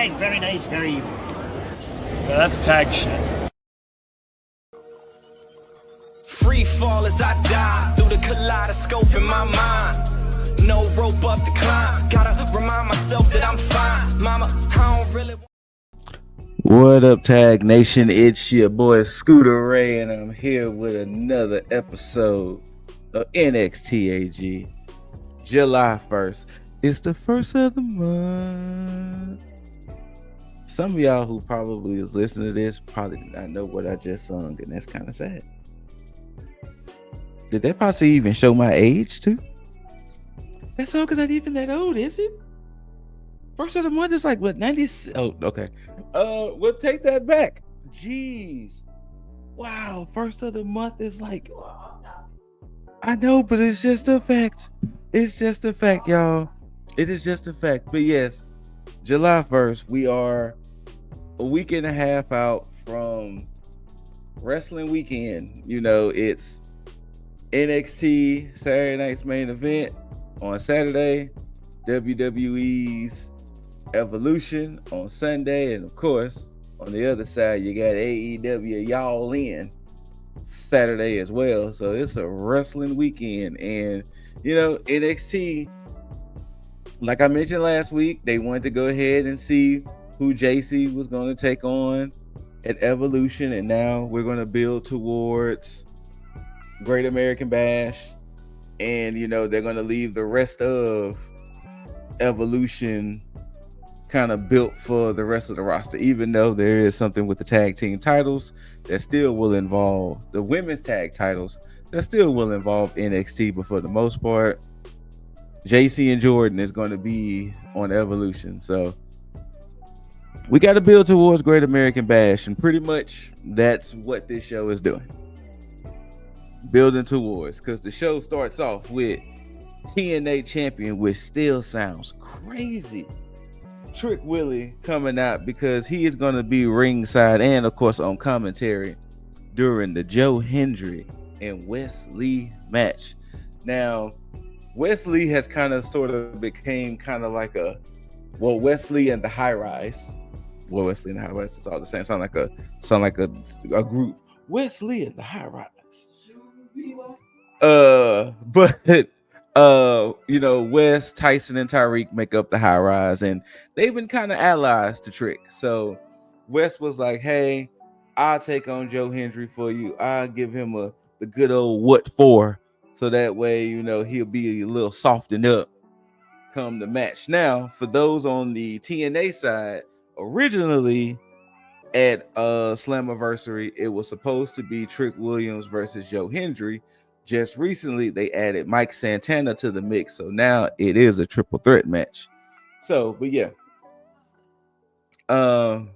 right, very nice, very evil. Yeah, that's tag shit. Free fall as I dive through the kaleidoscope in my mind. No rope up to climb. Gotta remind myself that I'm fine. Mama, I don't really. What up, Tag Nation? It's your boy ScooterRay, and I'm here with another episode of NXT.A.G. July 1st. It's the first of the month. Some of y'all who probably is listening to this probably did not know what I just sung, and that's kind of sad. Did that possibly even show my age too? That song is not even that old, is it? First of the month is like what, 90? Oh, okay. We'll take that back. Jeez. Wow, first of the month is like, I know, but it's just a fact. It's just a fact, y'all. It is just a fact. But yes, July 1st, we are a week and a half out from wrestling weekend. You know, it's NXT Saturday night's main event on Saturday, WWE's Evolution on Sunday, and of course on the other side you got AEW Y'all In Saturday as well. So it's a wrestling weekend, and you know, NXT, like I mentioned last week, they wanted to go ahead and see who JC was going to take on at Evolution, and now we're going to build towards Great American Bash, and you know, they're going to leave the rest of Evolution kind of built for the rest of the roster, even though there is something with the tag team titles that still will involve the women's tag titles that still will involve NXT, but for the most part, JC and Jordan is going to be on Evolution. So we got to build towards Great American Bash, and pretty much that's what this show is doing. Building towards, because the show starts off with TNA champion, which still sounds crazy, Trick Willie, coming out because he is going to be ringside and of course on commentary during the Joe Hendry and Wes Lee match. Now, Wes Lee has kind of sort of became kind of like a, well, Wes Lee and the High Rise. Well, Wes Lee and the High Rise, it's all the same. Sound like a group. Wes Lee and the High Rise. But you know, Wes, Tyson, and Tyreek make up the High Rise, and they've been kind of allies to Trick. So Wes was like, hey, I'll take on Joe Hendry for you. I'll give him the good old what for, so that way, you know, he'll be a little softened up come the match. Now, for those on the TNA side, originally at Slammiversary, it was supposed to be Trick Williams versus Joe Hendry. Just recently, they added Mike Santana to the mix, so now it is a triple threat match. So, but yeah, so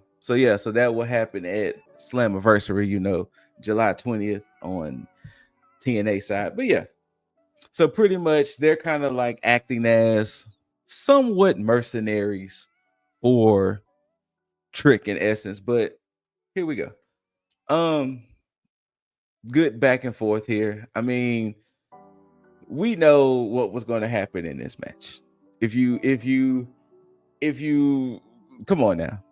that will happen at Slammiversary, you know, July 20th on TNA side. But yeah, so pretty much they're kind of like acting as somewhat mercenaries for Trick in essence. But here we go. Good back and forth here. I mean, we know what was going to happen in this match. If you come on now.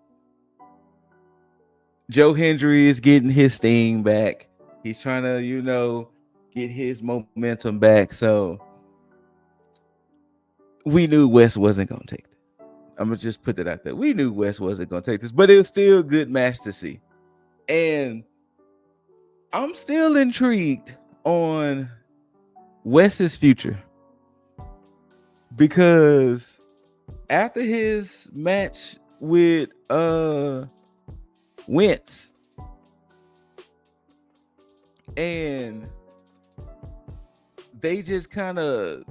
Joe Hendry is getting his steam back. He's trying to, you know, get his momentum back. So we knew Wes wasn't going to take this. I'm going to just put that out there. We knew Wes wasn't going to take this, but it was still a good match to see. And I'm still intrigued on Wes's future, because after his match with Wentz, and they just kind of,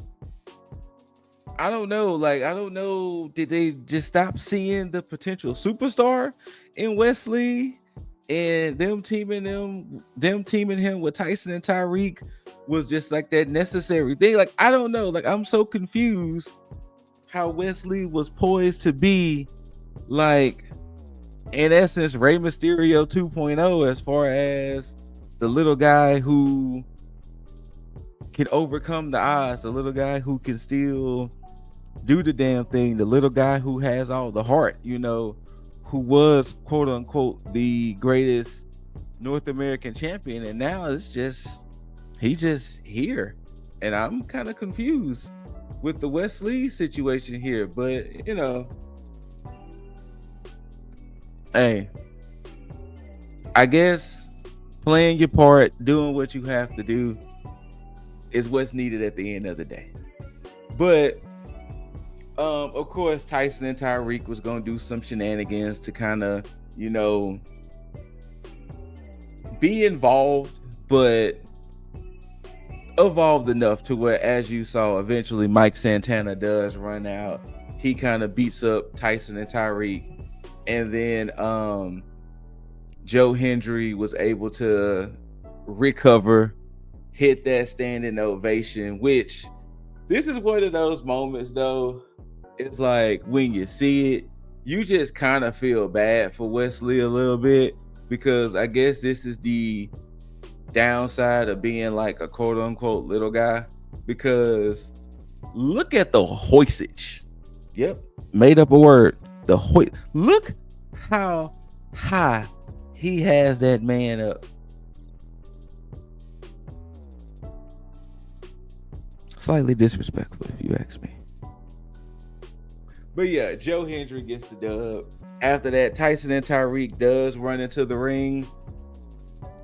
I don't know, did they just stop seeing the potential superstar in Wes Lee? And them teaming him with Tyson and Tyreek was just like that necessary thing. Like, I don't know. Like, I'm so confused how Wes Lee was poised to be, like, in essence, Rey Mysterio 2.0, as far as the little guy who can overcome the odds, the little guy who can still do the damn thing, the little guy who has all the heart, you know, who was quote unquote the greatest North American champion, and now it's just he's just here, and I'm kind of confused with the Wesley situation here. But hey, I guess playing your part, doing what you have to do, is what's needed at the end of the day. But of course, Tyson and Tyreek was gonna do some shenanigans to kind of, be involved, but evolved enough to where, as you saw, eventually Mike Santana does run out. He kind of beats up Tyson and Tyreek, and then Joe Hendry was able to recover, hit that standing ovation, which this is one of those moments though. It's like when you see it, you just kind of feel bad for Wesley a little bit, because I guess this is the downside of being like a quote unquote little guy, because look at the hoistage. Yep, made up a word. The hoist. Look how high he has that man up. Slightly disrespectful, if you ask me. But yeah, Joe Hendry gets the dub. After that, Tyson and Tyreek does run into the ring.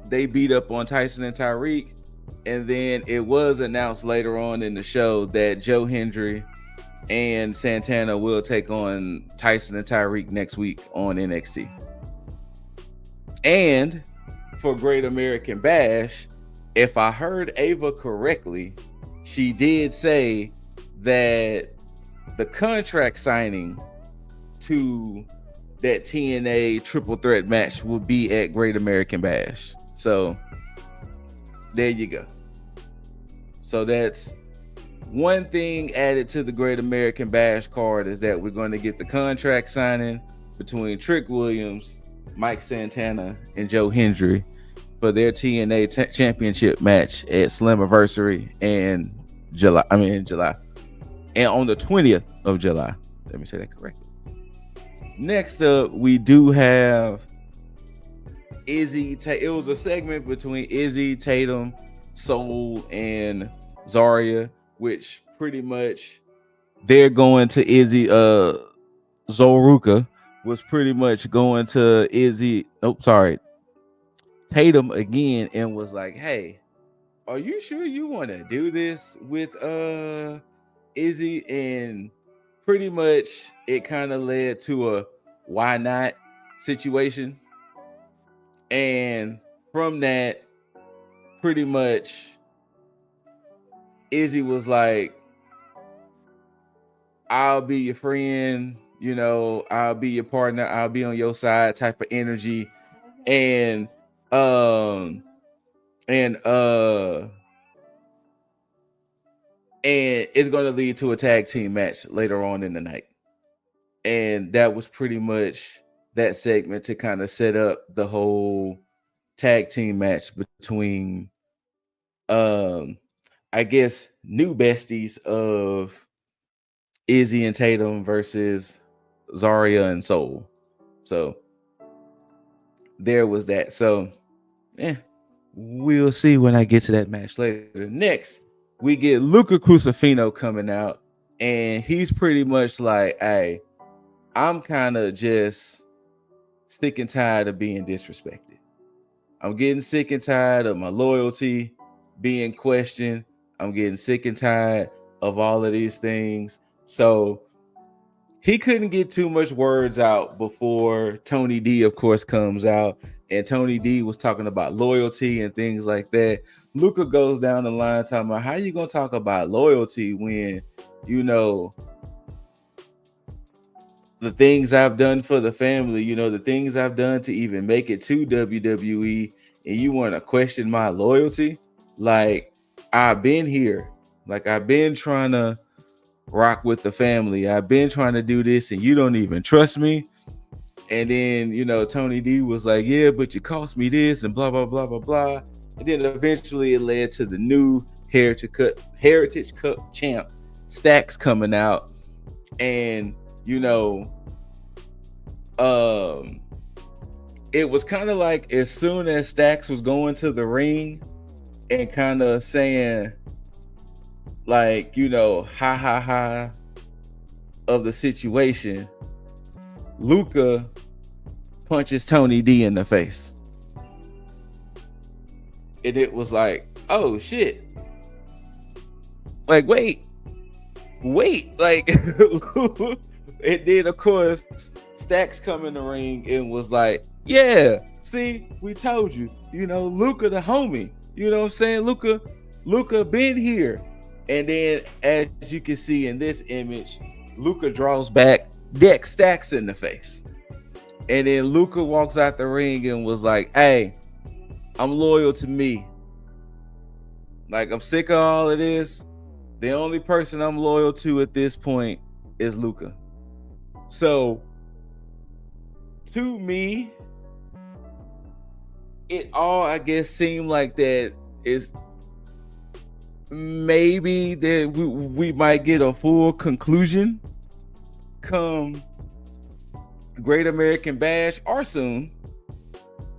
They beat up on Tyson and Tyreek, and then it was announced later on in the show that Joe Hendry and Santana will take on Tyson and Tyreek next week on NXT. And for Great American Bash, if I heard Ava correctly, she did say that the contract signing to that TNA triple threat match will be at Great American Bash. So there you go. So that's one thing added to the Great American Bash card, is that we're going to get the contract signing between Trick Williams, Mike Santana, and Joe Hendry for their TNA championship match at Slammiversary in July. And on the 20th of July. Let me say that correctly. Next up, we do have Izzy. It was a segment between Izzy, Tatum, Soul, and Zarya, which pretty much they're going to Izzy. Zoruka was pretty much going to Izzy. Tatum again, and was like, "Hey, are you sure you want to do this with Izzy?" And pretty much it kind of led to a why not situation. And from that, pretty much Izzy was like, "I'll be your friend, I'll be your partner, I'll be on your side" type of energy. And it's going to lead to a tag team match later on in the night. And that was pretty much that segment to kind of set up the whole tag team match between I guess new besties of Izzy and Tatum versus Zarya and Soul. So there was that. So we'll see when I get to that match later. Next, we get Luca Crucifino coming out, and he's pretty much like, "Hey, I'm kind of just sick and tired of being disrespected. I'm getting sick and tired of my loyalty being questioned. I'm getting sick and tired of all of these things." So he couldn't get too much words out before Tony D, of course, comes out. And Tony D was talking about loyalty and things like that. Luca goes down the line talking about, how you going to talk about loyalty when, the things I've done for the family, the things I've done to even make it to WWE, and you want to question my loyalty? Like, I've been here. Like, I've been trying to rock with the family. I've been trying to do this, and you don't even trust me. And then, Tony D was like, "Yeah, but you cost me this," and blah, blah, blah, blah, blah. And then eventually it led to the new Heritage Cup champ, Stacks, coming out. And, It was kind of like as soon as Stacks was going to the ring and kind of saying like, you know, ha ha ha of the situation, Luca punches Tony D in the face. And it was like, oh shit. Like, wait. Like, and then of course, Stacks come in the ring and was like, yeah, see, we told you, you know, Luca the homie. You know what I'm saying? Luca been here. And then as you can see in this image, Luca draws back, deck Stacks in the face. And then Luca walks out the ring and was like, hey, I'm loyal to me. Like, I'm sick of all of this. The only person I'm loyal to at this point is Luca. So, to me, it all, I guess, seemed like that is maybe that we might get a full conclusion come Great American Bash or soon.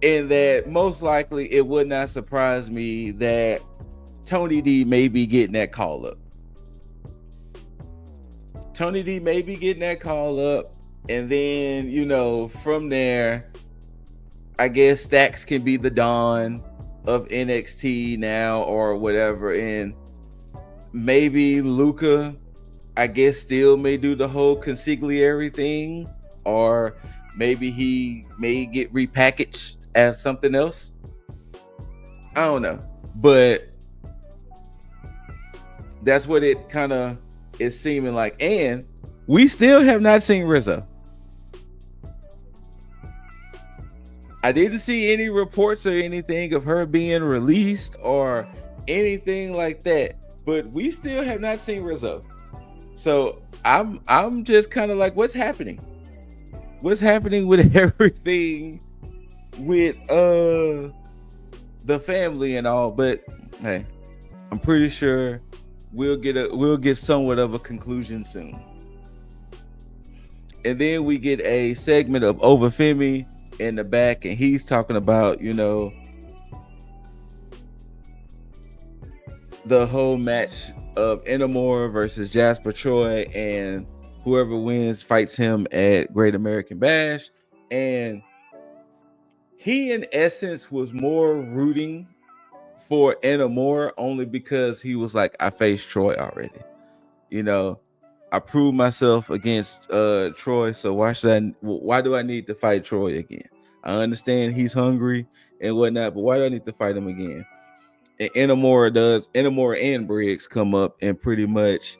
And that most likely it would not surprise me that Tony D may be getting that call up. Tony D may be getting that call up. And then, you know, from there, I guess Stacks can be the Don of NXT now or whatever. And maybe Luca, I guess, still may do the whole consigliere thing. Or maybe he may get repackaged as something else. I don't know. But that's what it kind of is seeming like. And we still have not seen Rizzo. I didn't see any reports or anything of her being released or anything like that. But we still have not seen Rizzo. So I'm just kind of like, what's happening? What's happening with everything with the family and all? But hey, I'm pretty sure we'll get somewhat of a conclusion soon. And then we get a segment of Overfemi in the back, and he's talking about, you know, the whole match of Enamor versus Jasper Troy, and whoever wins fights him at Great American Bash. And he, in essence, was more rooting for Enamor only because he was like, I faced Troy already. You know, I proved myself against Troy, so why do I need to fight Troy again? I understand he's hungry and whatnot, but why do I need to fight him again? And Enamor and Briggs come up, and pretty much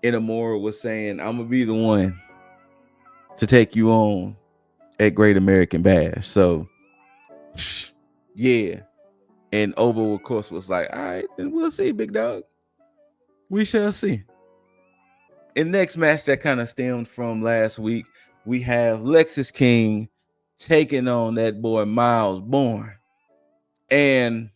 Enamor was saying, I'm gonna be the one to take you on at Great American Bash. So yeah. And Obo, of course, was like, all right, then we'll see, big dog. We shall see. In next match that kind of stemmed from last week, we have Lexis King taking on that boy Miles Bourne. And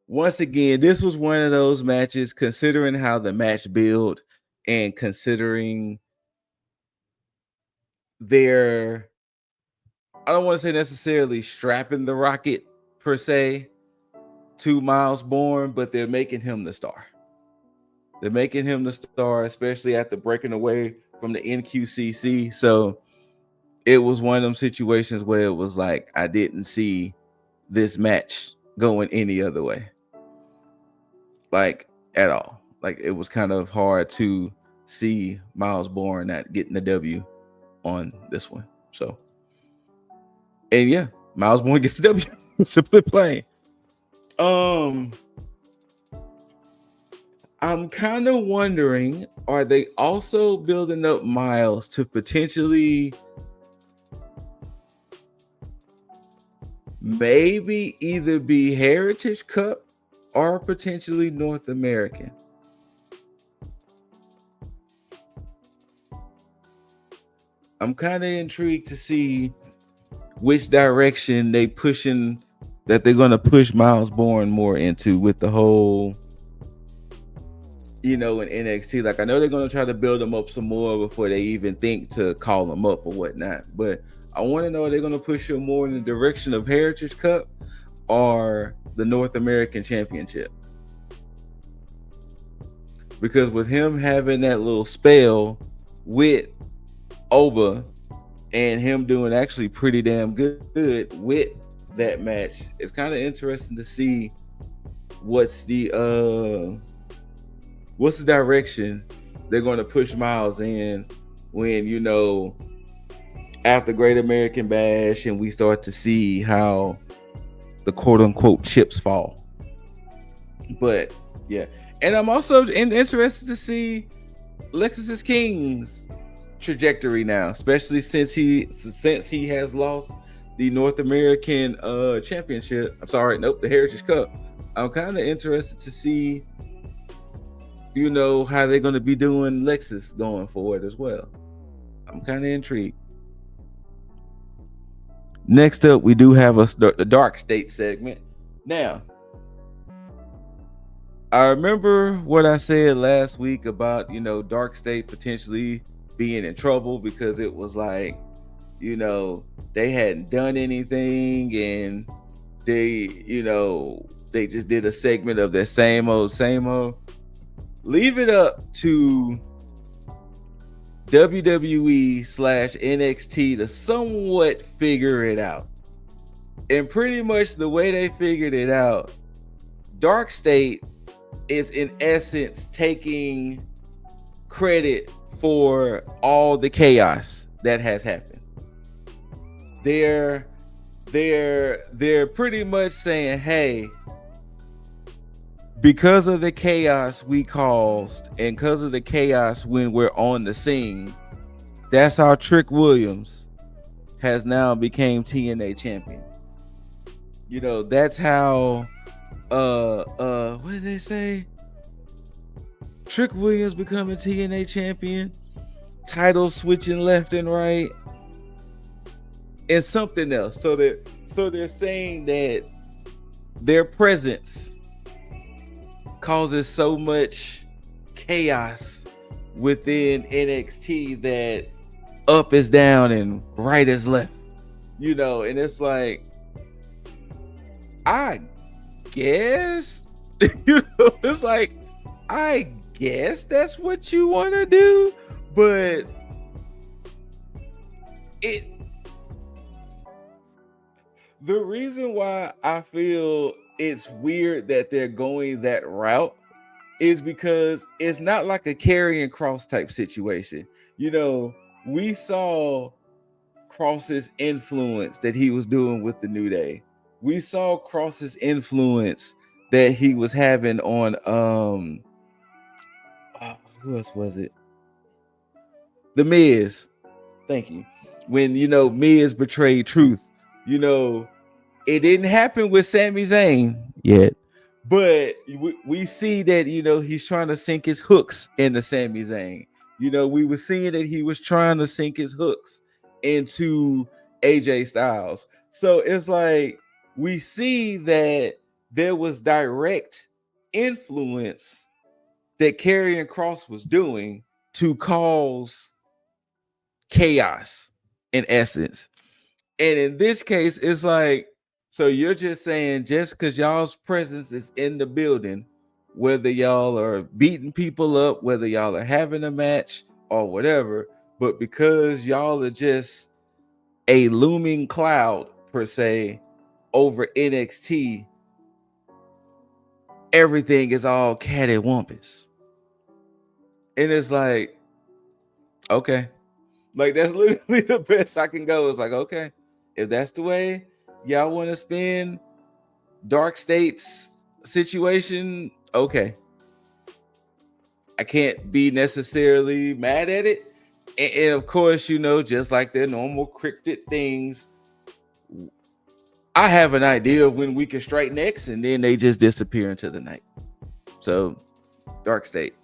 once again, this was one of those matches, considering how the match built and considering their, I don't want to say necessarily strapping the rocket per se to Miles Bourne, but they're making him the star. They're making him the star, especially after breaking away from the NQCC. So it was one of them situations where it was like, I didn't see this match going any other way. Like, at all. Like, it was kind of hard to see Miles Bourne not getting the W on this one. So, and yeah, Miles Bourne gets the W. Simply plain. I'm kind of wondering, are they also building up Miles to potentially maybe either be Heritage Cup or potentially North American? I'm kind of intrigued to see which direction they're going to push Miles Bourne more into with the whole you know, in NXT. Like, I know they're going to try to build them up some more before they even think to call them up or whatnot. But I want to know, are they going to push him more in the direction of Heritage Cup or the North American Championship? Because with him having that little spell with Oba and him doing actually pretty damn good with that match, it's kind of interesting to see what's the direction they're going to push Miles in when, you know, after Great American Bash and we start to see how the quote unquote chips fall. But yeah, and I'm also interested to see Lexus King's trajectory now, especially since he has lost the North American championship. I'm sorry, nope, the Heritage Cup. I'm kind of interested to see, you know, how they're going to be doing Lexus going forward as well. I'm kind of intrigued. Next up, we do have the Dark State segment. Now, I remember what I said last week about, you know, Dark State potentially being in trouble because it was like, you know, they hadn't done anything and they, you know, they just did a segment of that same old. Leave it up to WWE/NXT to somewhat figure it out. And pretty much the way they figured it out, Dark State is in essence taking credit for all the chaos that has happened. They're pretty much saying, hey, because of the chaos we caused and because of the chaos when we're on the scene, that's how Trick Williams has now became TNA champion. You know, that's how what did they say? Trick Williams becoming TNA champion, title switching left and right, and something else. So they're saying that their presence causes so much chaos within NXT that up is down and right is left, you know. And it's like, I guess you know, it's like, I guess that's what you want to do, but the reason why I feel it's weird that they're going that route is because it's not like a carrying Cross type situation. You know, we saw Cross's influence that he was doing with the New Day. We saw Cross's influence that he was having on who else was it? The Miz. Thank you. When, you know, Miz betrayed Truth, you know, it didn't happen with Sami Zayn yet, but we see that, you know, he's trying to sink his hooks into Sami Zayn. You know, we were seeing that he was trying to sink his hooks into AJ Styles. So it's like we see that there was direct influence that Karrion Kross was doing to cause chaos in essence. And in this case, it's like, so you're just saying just because y'all's presence is in the building, whether y'all are beating people up, whether y'all are having a match or whatever, but because y'all are just a looming cloud per se over NXT, everything is all cattywampus. And it's like, okay, like that's literally the best I can go. It's like, okay, if that's the way y'all want to spin Dark State's situation, okay. I can't be necessarily mad at it. And of course, you know, just like their normal cryptid things, I have an idea of when we can strike next, and then they just disappear into the night. So, Dark State.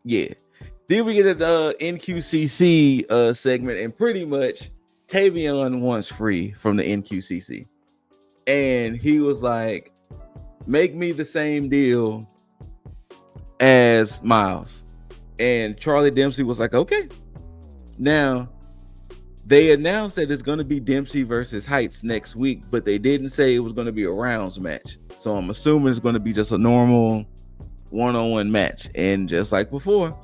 Yeah. Then we get a NQCC segment, and pretty much Tavion wants free from the NQCC. And he was like, make me the same deal as Miles. And Charlie Dempsey was like, okay. Now, they announced that it's going to be Dempsey versus Heights next week, but they didn't say it was going to be a rounds match. So I'm assuming it's going to be just a normal one-on-one match. And just like before,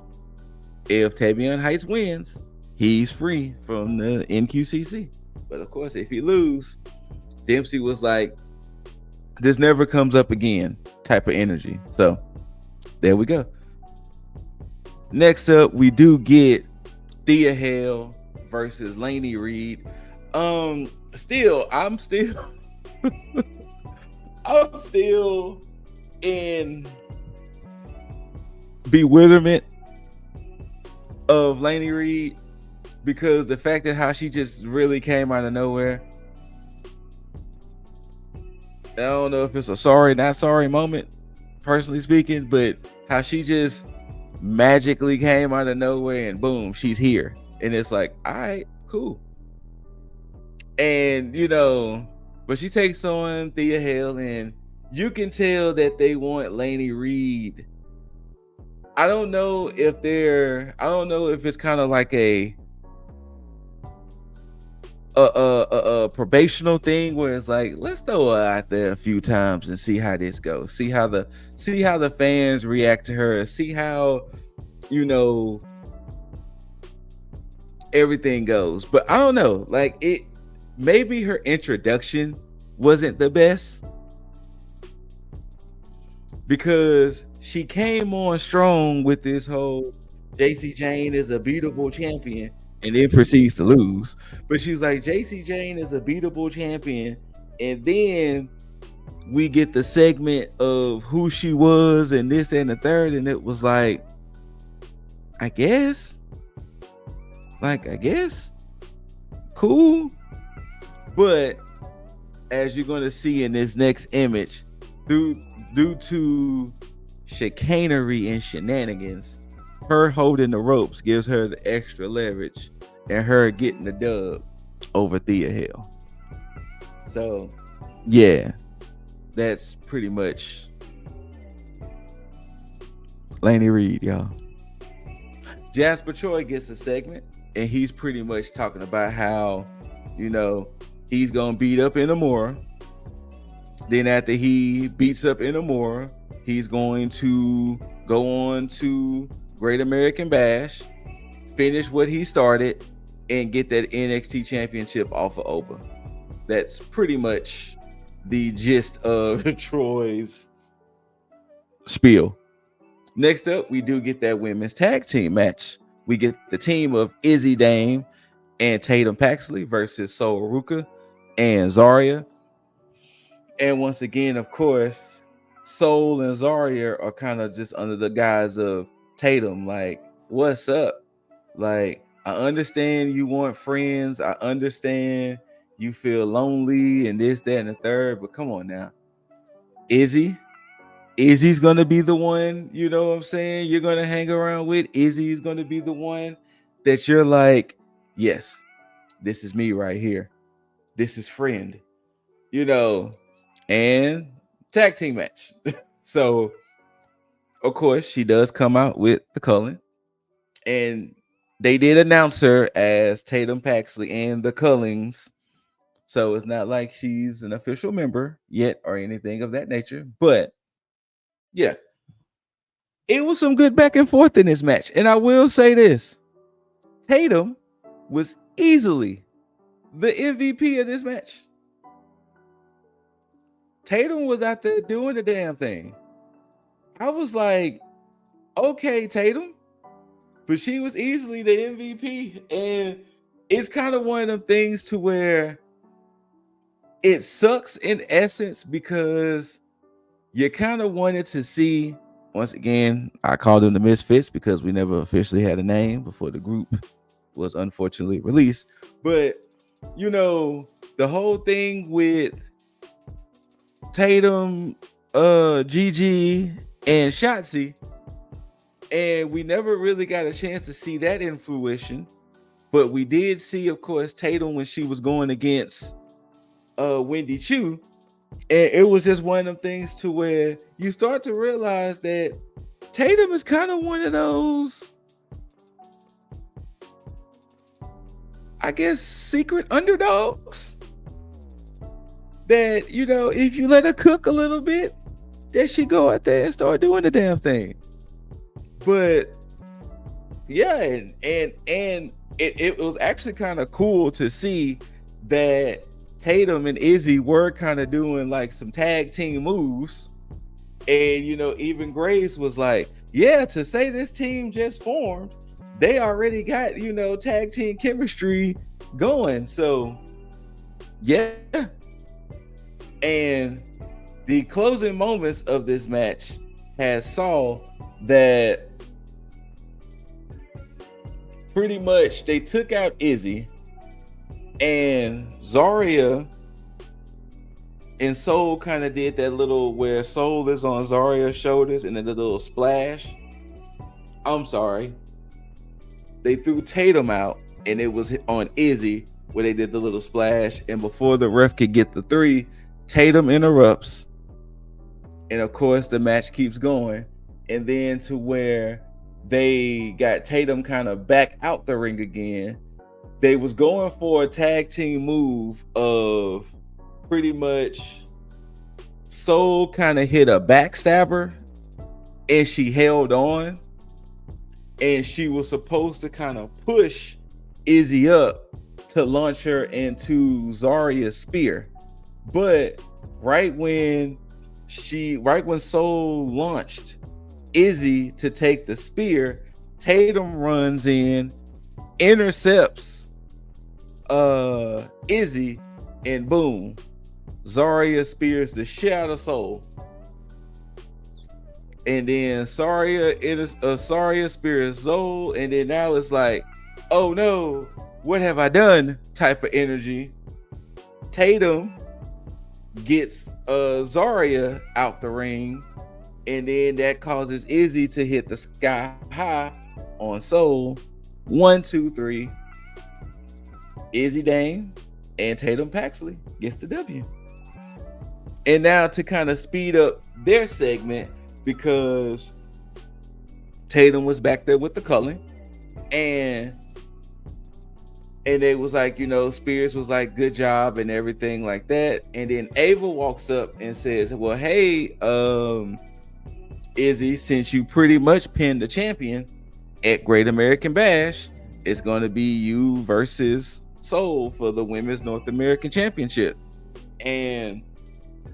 if Tavion Heights wins, he's free from the NQCC. But of course, if he lose, Dempsey was like, this never comes up again type of energy. So there we go. Next up, we do get Thea Hale versus Lainey Reed. I'm still in bewilderment of Lainey Reed, because the fact that how she just really came out of nowhere. I don't know if it's a sorry, not sorry moment, personally speaking, but how she just magically came out of nowhere and boom, she's here. And it's like, all right, cool. And but she takes on Thea Hale, and you can tell that they want Lainey Reed. I don't know if it's kind of like a probational thing where it's like, let's throw her out there a few times and see how this goes. See how the fans react to her. See how everything goes. But I don't know. Like maybe her introduction wasn't the best, because she came on strong with this whole JC Jane is a beatable champion, and then proceeds to lose. But she's like, JC Jane is a beatable champion, and then we get the segment of who she was and this and the third, and it was like, I guess cool. But as you're going to see in this next image, due to chicanery and shenanigans, her holding the ropes gives her the extra leverage, and her getting the dub over Thea Hale. So yeah, that's pretty much Lainey Reed, y'all. Jasper Troy gets a segment, and he's pretty much talking about how he's gonna beat up Inamura. Then after he beats up Inamura, he's going to go on to Great American Bash, finish what he started, and get that NXT championship off of Oba. That's pretty much the gist of Troy's spiel. Next up, we do get that women's tag team match. We get the team of Izzy Dame and Tatum Paxley versus Sol Ruka and Zarya. And once again, of course, Sol and Zarya are kind of just under the guise of Tatum. Like, what's up? Like, I understand you want friends. I understand you feel lonely and this, that, and the third. But come on now. Izzy's going to be the one, you know what I'm saying, you're going to hang around with. Izzy's going to be the one that you're like, yes, this is me right here. This is friend, and tag team match. So, of course, she does come out with the Cullen, and they did announce her as Tatum Paxley and the Cullings. So it's not like she's an official member yet or anything of that nature. But yeah, it was some good back and forth in this match. And I will say this, Tatum was easily the MVP of this match. Tatum was out there doing the damn thing. I was like, okay, Tatum. But she was easily the MVP. And it's kind of one of them things to where it sucks in essence, because you kind of wanted to see, once again, I called them the Misfits because we never officially had a name before the group was unfortunately released. But, the whole thing with Tatum, Gigi, and Shotzi, and we never really got a chance to see that in fruition. But we did see, of course, Tatum when she was going against Wendy Chu. And it was just one of them things to where you start to realize that Tatum is kind of one of those, I guess, secret underdogs that, you know, if you let her cook a little bit, that she go out there and start doing the damn thing. But yeah, and it was actually kind of cool to see that Tatum and Izzy were kind of doing like some tag team moves. And, you know, even Grace was like, yeah, to say this team just formed, they already got, you know, tag team chemistry going. So, yeah. And the closing moments of this match has saw that pretty much they took out Izzy, and Zarya and Soul kind of did that little where Soul is on Zarya's shoulders and then the little splash. I'm sorry. They threw Tatum out and it was on Izzy where they did the little splash. And before the ref could get the 3, Tatum interrupts. And of course, the match keeps going. And then to where they got Tatum kind of back out the ring again. They was going for a tag team move of pretty much Soul kind of hit a backstabber and she held on. And she was supposed to kind of push Izzy up to launch her into Zarya's spear. But right when Soul launched Izzy to take the spear, Tatum runs in, intercepts Izzy, and boom, Zarya spears the shit out of Soul. And then Zarya spears Soul, and then now it's like, oh no, what have I done type of energy. Tatum gets Zarya out the ring, and then that causes Izzy to hit the sky high on Soul. 1, 2, 3. Izzy Dane and Tatum Paxley gets the W. And now to kind of speed up their segment, because Tatum was back there with the culling, and it was like, you know, Spears was like, good job and everything like that. And then Ava walks up and says, well, hey, Izzy, since you pretty much pinned the champion at Great American Bash, it's going to be you versus Soul for the Women's North American Championship. And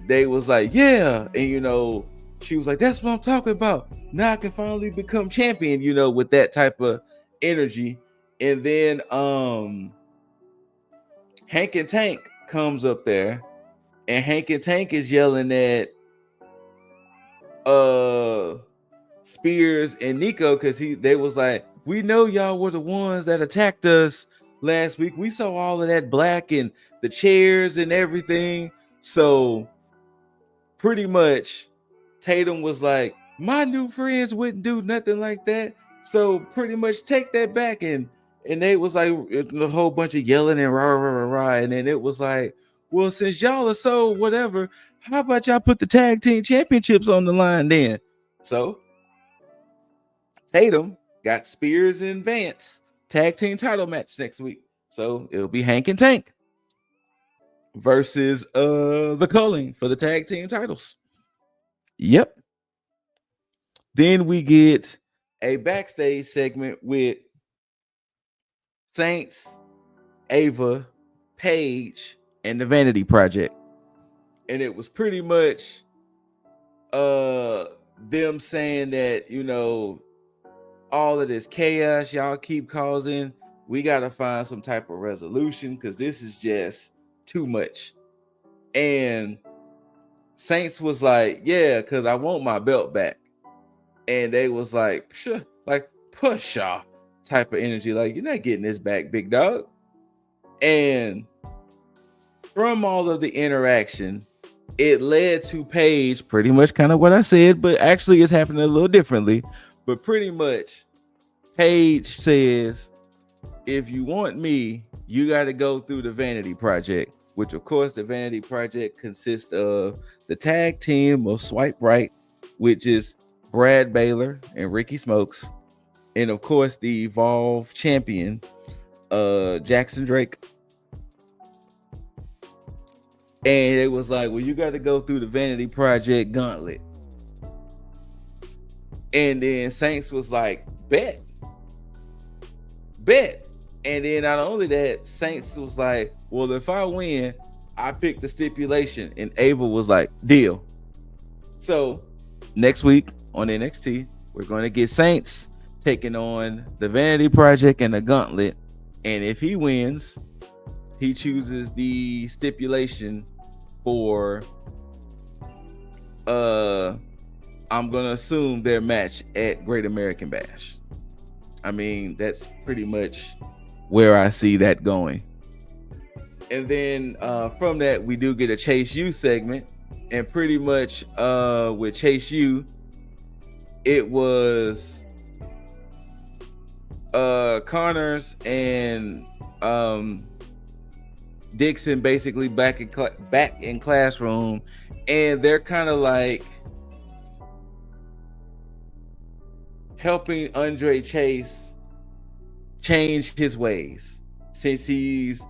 they was like, yeah. And, you know, she was like, that's what I'm talking about. Now I can finally become champion, you know, with that type of energy. And then Hank and Tank comes up there, and Hank and Tank is yelling at Spears and Nico, because they was like, we know y'all were the ones that attacked us last week. We saw all of that black and the chairs and everything. So pretty much Tatum was like, my new friends wouldn't do nothing like that. So pretty much take that back. And they was like a whole bunch of yelling and rah, rah, rah, rah. And then it was like, well, since y'all are so whatever, how about y'all put the tag team championships on the line then? So Tatum got Spears and Vance tag team title match next week. So it'll be Hank and Tank versus the Culling for the tag team titles. Yep. Then we get a backstage segment with Saints, Ava, Paige, and the Vanity Project. And it was pretty much them saying that, you know, all of this chaos y'all keep causing, we got to find some type of resolution because this is just too much. And Saints was like, yeah, because I want my belt back. And they was like, psh, like, push y'all type of energy. Like, you're not getting this back, big dog. And from all of the interaction, it led to Paige, pretty much kind of what I said, but actually it's happening a little differently. But pretty much, Paige says, if you want me, you got to go through the Vanity Project, which of course the Vanity Project consists of the tag team of Swipe Right, which is Brad Baylor and Ricky Smokes, and of course the Evolve champion, Jackson Drake. And it was like, well, you got to go through the Vanity Project gauntlet. And then Saints was like, bet. And then not only that, Saints was like, well, if I win, I pick the stipulation. And Ava was like, deal. So next week on NXT, we're going to get Saints taking on the Vanity Project and the gauntlet. And if he wins, he chooses the stipulation for I'm gonna assume their match at Great American Bash. I mean, that's pretty much where I see that going. And then from that, we do get a Chase U segment, and pretty much with Chase U, it was Connors and Dixon basically back in classroom, and they're kind of like helping Andre Chase change his ways, since he's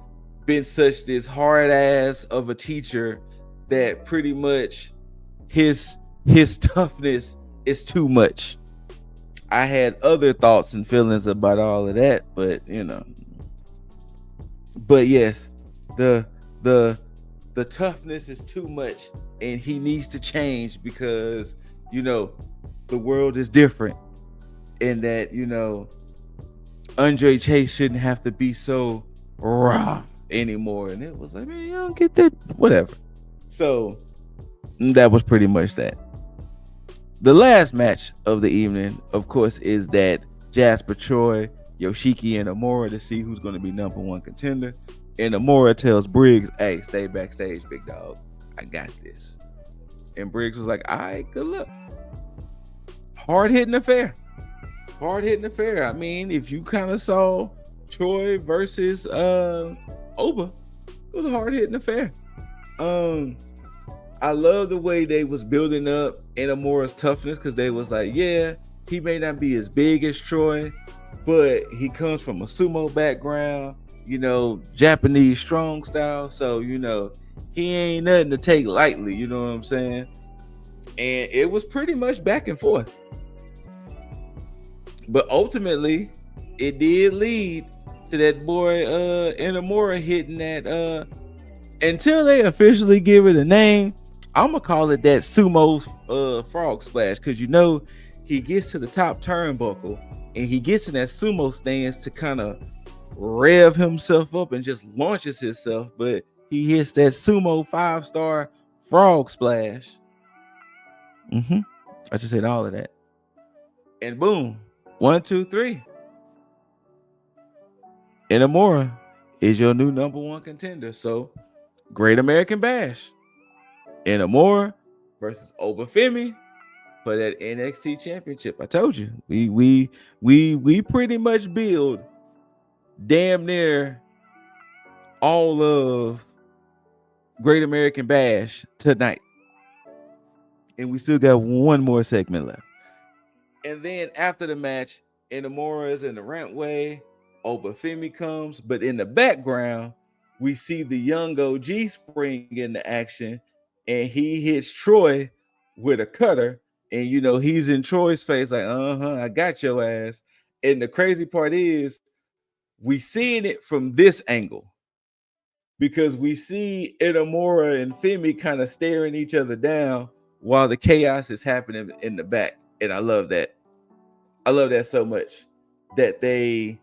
been such this hard ass of a teacher that pretty much his toughness is too much. I had other thoughts and feelings about all of that, but yes, the toughness is too much, and he needs to change because the world is different, and that Andre Chase shouldn't have to be so raw anymore. And it was like, man, you don't get that, whatever. So that was pretty much that. The last match of the evening, of course, is that Jasper Troy, Yoshiki, and Amora to see who's going to be number one contender. And Amora tells Briggs, hey, stay backstage, big dog. I got this. And Briggs was like, all right, good luck. Hard-hitting affair. I mean, if you kind of saw Troy versus Oba, it was a hard-hitting affair. I love the way they was building up Inamora's toughness, because they was like, yeah, he may not be as big as Troy, but he comes from a sumo background, Japanese strong style. So, he ain't nothing to take lightly, you know what I'm saying? And it was pretty much back and forth. But ultimately, it did lead to that boy Inamura hitting that until they officially give it a name, I'm gonna call it that sumo frog splash, because he gets to the top turnbuckle and he gets in that sumo stance to kind of rev himself up and just launches himself, but he hits that sumo 5-star frog splash. I just said all of that, and boom, 1, 2, 3. Inamura is your new number one contender. So, Great American Bash, Inamura versus Obafemi for that NXT championship. I told you, we pretty much build damn near all of Great American Bash tonight, and we still got one more segment left. And then after the match, Inamura is in the rampway. Obafemi comes, but in the background, we see the young OG spring into action, and he hits Troy with a cutter, and he's in Troy's face like, I got your ass. And the crazy part is, we seeing it from this angle, because we see Inamura and Femi kind of staring each other down while the chaos is happening in the back. And I love that. I love that so much that they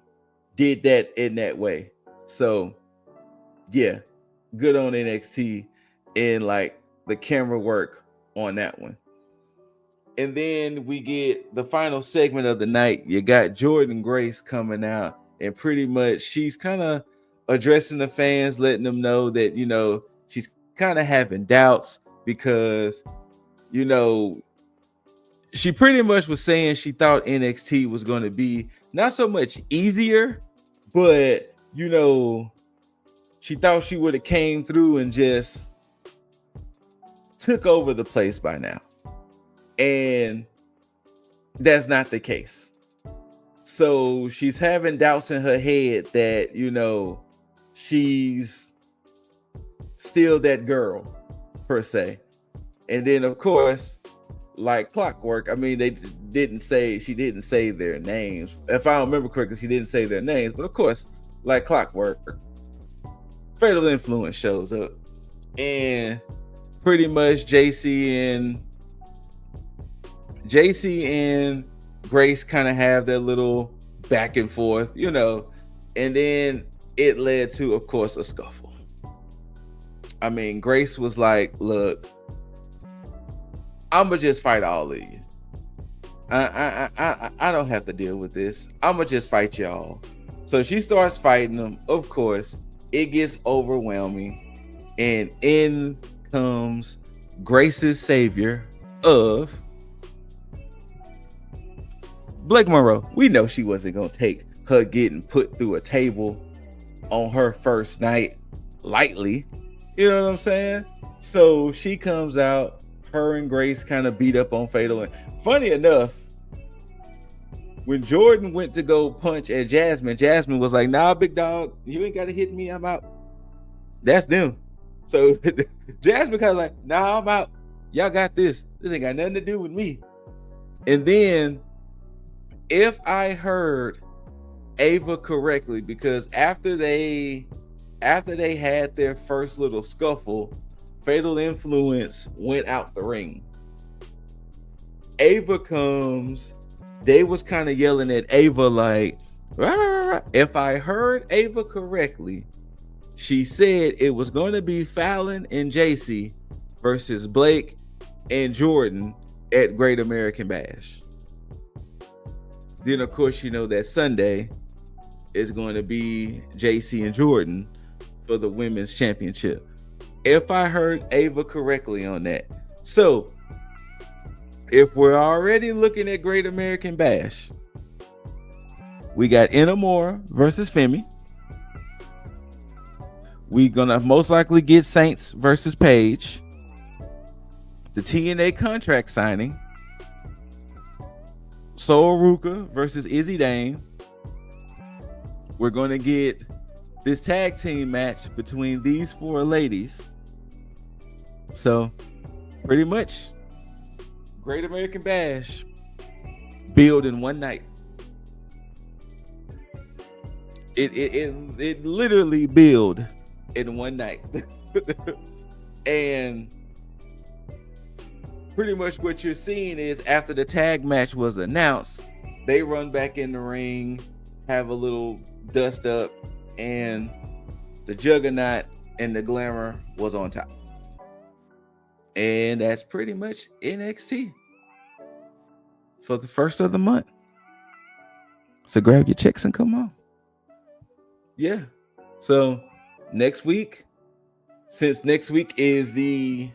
did that in that way. So yeah, good on NXT and like the camera work on that one. And then we get the final segment of the night. You got Jordan Grace coming out, and pretty much she's kind of addressing the fans, letting them know that she's kind of having doubts, because she pretty much was saying she thought NXT was going to be not so much easier, but she thought she would have came through and just took over the place by now. And that's not the case. So she's having doubts in her head that, you know, she's still that girl per se. And then of course, like clockwork, I mean, she didn't say their names. If I remember correctly, she didn't say their names, but of course, like clockwork, Fatal Influence shows up. And pretty much JC and Grace kind of have their little back and forth, you know, and then it led to, of course, a scuffle. I mean, Grace was like, look, I'ma just fight all of you. I don't have to deal with this. I'ma just fight y'all. So she starts fighting them. Of course, it gets overwhelming, and in comes Grace's savior of Blake Monroe. We know she wasn't gonna take her getting put through a table on her first night lightly. You know what I'm saying? So she comes out. Her and Grace kind of beat up on Fatal. And funny enough, when Jordan went to go punch at Jasmine was like, nah, big dog, you ain't got to hit me. I'm out. That's them. So Jasmine kind of like, nah, I'm out. Y'all got this. This ain't got nothing to do with me. And then, if I heard Ava correctly, because after they had their first little scuffle, Fatal Influence went out the ring. Ava comes. They was kind of yelling at Ava like, rah, rah, rah. If I heard Ava correctly, she said it was going to be Fallon and JC versus Blake and Jordan at Great American Bash. Then, of course, you know that Sunday is going to be JC and Jordan for the women's championship. If I heard Ava correctly on that. So, if we're already looking at Great American Bash, we got Inamura versus Femi. We're going to most likely get Saints versus Paige. The TNA contract signing. Soul Ruka versus Izzy Dane. We're going to get this tag team match between these four ladies. So, pretty much, Great American Bash build in one night. It literally build in one night. And pretty much what you're seeing is after the tag match was announced, they run back in the ring, have a little dust up, and the Juggernaut and the Glamour was on top. And that's pretty much NXT for the first of the month. So grab your checks and come on. Yeah. So next week, since next week is the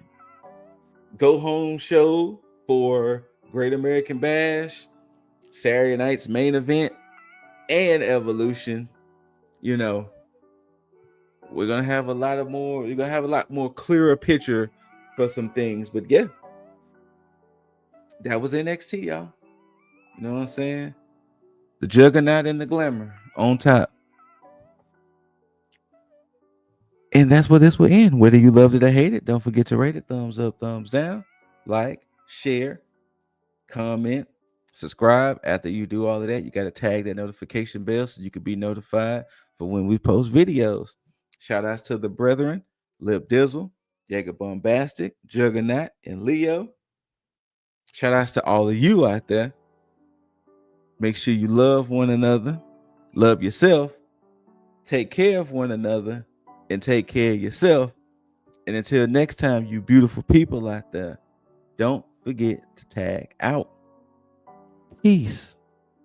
go home show for Great American Bash, Saturday night's main event, and Evolution, you know, we're gonna have a lot more clearer picture for some things. But yeah, that was NXT, y'all. You know what I'm saying? The Juggernaut and the Glamour on top. And that's where this will end. Whether you loved it or hate it, don't forget to rate it. Thumbs up, thumbs down, like, share, comment, subscribe. After you do all of that, you got to tag that notification bell so you can be notified for when we post videos. Shout outs to the brethren, Lip Dizzle, Jacob Bombastic, Juggernaut, and Leo. Shout outs to all of you out there. Make sure you love one another, love yourself, take care of one another, and take care of yourself. And until next time, you beautiful people out there, don't forget to tag out. Peace.